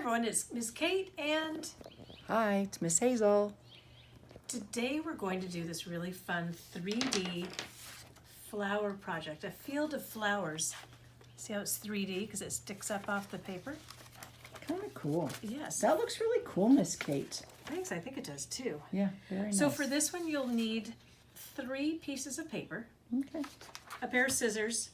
everyone, it's Miss Kate and Hi, it's Miss Hazel. today we're going to do this really fun 3D flower project, a field of flowers. See how it's 3D because it sticks up off the paper? Kind of cool. Yes. That looks really cool, Miss Kate. Thanks, I think it does too. Yeah, very nice. So for this one you'll need 3 pieces of paper, Okay. a pair of scissors,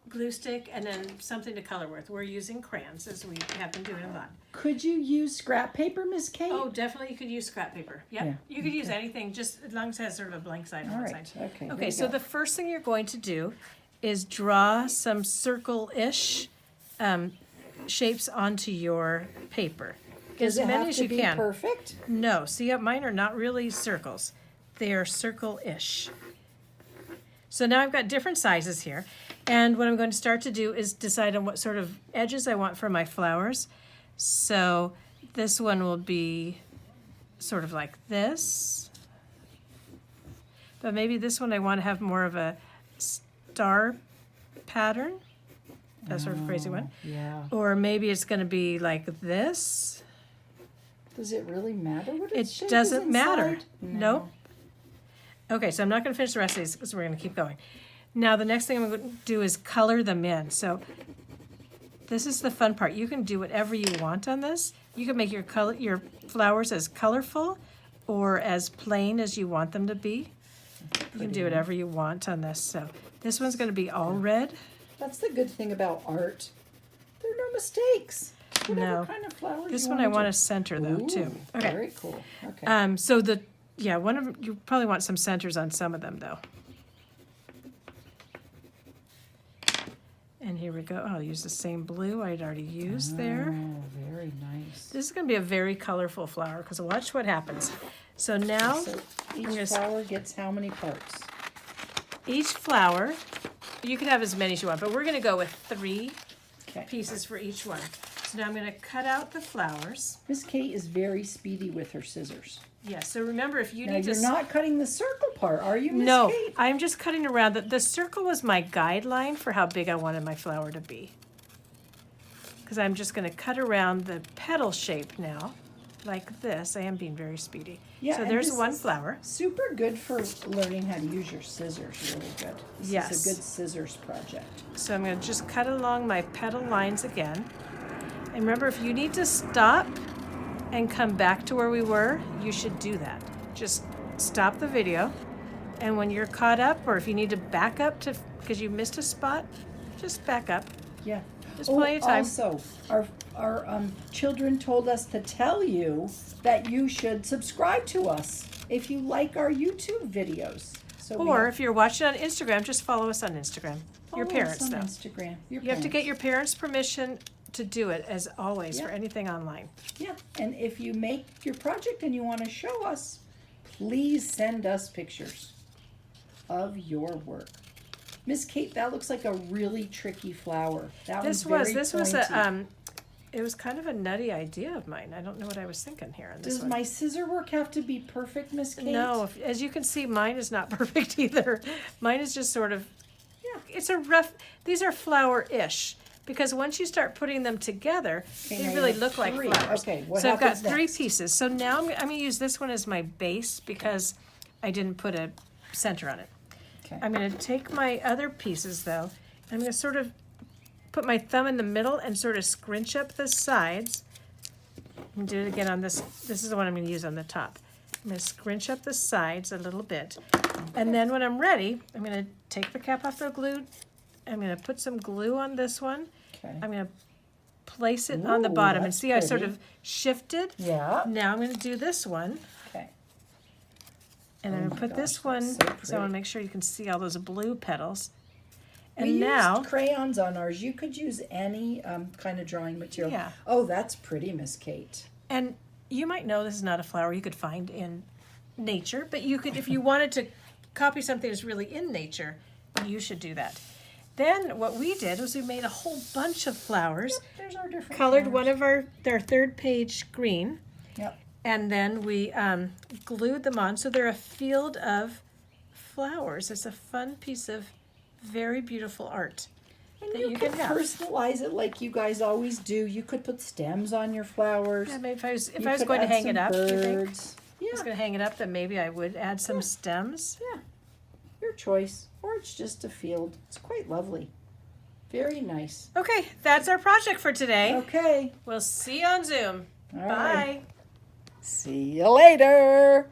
glue stick, and then something to color with. We're using crayons as we have been doing a lot. Could you use scrap paper, Miss Kate? Oh, definitely you could use scrap paper. Yep. Yeah, You could use anything, just as long as it has sort of a blank side on All one right. side. Okay. Okay, so the first thing you're going to do is draw some circle-ish shapes onto your paper. Does As it many have as to you be can. perfect? No, see, mine are not really circles. They are circle-ish. So now I've got different sizes here. And what I'm going to start to do is decide on what sort of edges I want for my flowers. So this one will be sort of like this. But maybe this one I want to have more of a star pattern. That sort of crazy one. Yeah. Or maybe it's going to be like this. Does it really matter what It its shape doesn't is matter. inside? Nope. Okay, so I'm not going to finish the rest of these because we're going to keep going. Now the next thing I'm going to do is color them in. So this is the fun part. You can do whatever you want on this. You can make your flowers as colorful or as plain as you want them to be. You can do whatever you want on this. So this one's going to be all red. That's the good thing about art. There are no mistakes. Whatever No. kind of flowers This you one I want to do. center though too. Ooh, Okay. Very cool. Okay. So one of them, you probably want some centers on some of them though. And here we go. I'll use the same blue I'd already used there. Oh, very nice. This is going to be a very colorful flower because watch what happens. So now So each just- flower gets how many parts? each flower, you can have as many as you want, but we're going to go with 3 Okay. pieces for each one. So now I'm going to cut out the flowers. Miss Kate is very speedy with her scissors. Yes, so remember if you Now need you're to... not cutting the circle part, are you, Miss No, Kate? I'm just cutting around. The circle was my guideline for how big I wanted my flower to be. Because I'm just going to cut around the petal shape now, like this. I am being very speedy. Yeah, So and there's this one is flower. Super good for learning how to use your scissors. Really good. This Yes. is a good scissors project. So I'm going to just cut along my petal lines again. And remember, if you need to stop and come back to where we were, you should do that. Just stop the video. And when you're caught up, or if you need to back up to because you missed a spot, just back up. Yeah. There's plenty of time. Also, our children told us to tell you that you should subscribe to us if you like our YouTube videos. So we Or have- if you're watching on Instagram, just follow us on Instagram. Your follow us parents, on though. Instagram. Your You have to get parents. your parents' permission to do it, as always, for Yeah. anything online. Yeah, and if you make your project and you want to show us, please send us pictures of your work. Miss Kate, that looks like a really tricky flower. That This one's was very this was pointy. it was kind of a nutty idea of mine. I don't know what I was thinking here on this Does one. my scissor work have to be perfect, Miss Kate? No, as you can see, mine is not perfect either. Mine is just sort of, Yeah. it's a rough, these are flower-ish. Because once you start putting them together, Okay, they now you really have look like 3. flowers. Okay, what so I've got happens 3 next? pieces. So now I'm going to use this one as my base because I didn't put a center on it. Okay. I'm going to take my other pieces though. I'm going to sort of put my thumb in the middle and sort of scrunch up the sides. And do it again on this. This is the one I'm going to use on the top. I'm going to scrunch up the sides a little bit. And then when I'm ready, I'm going to take the cap off the glue. I'm going to put some glue on this one. Okay. I'm going to place it on the Ooh, bottom and that's see I sort pretty. of shifted. Yeah. Now I'm going to do this one. Okay. And Oh I'm my going to put gosh, this one, that's so so I want pretty. to make sure you can see all those blue petals. And We now, used crayons on ours. You could use any kind of drawing material. Yeah. Oh, that's pretty, Miss Kate. and you might know this is not a flower you could find in nature, but you could, if you wanted to copy something that's really in nature, you should do that. Then what we did was we made a whole bunch of flowers, There's our different colored flowers. one of their third page green, Yep. and then we glued them on. So they're a field of flowers. It's a fun piece of very beautiful art. And that you you can can have. personalize it like you guys always do. You could put stems on your flowers. Yeah, maybe if I was You going could to add hang some it up, do you think? birds. If I was Yeah, going to hang it up, then maybe I would add some stems. yeah, your choice. Or it's just a field. It's quite lovely. Very nice. Okay, that's our project for today. Okay. We'll see you on Zoom. All Bye. right. See you later.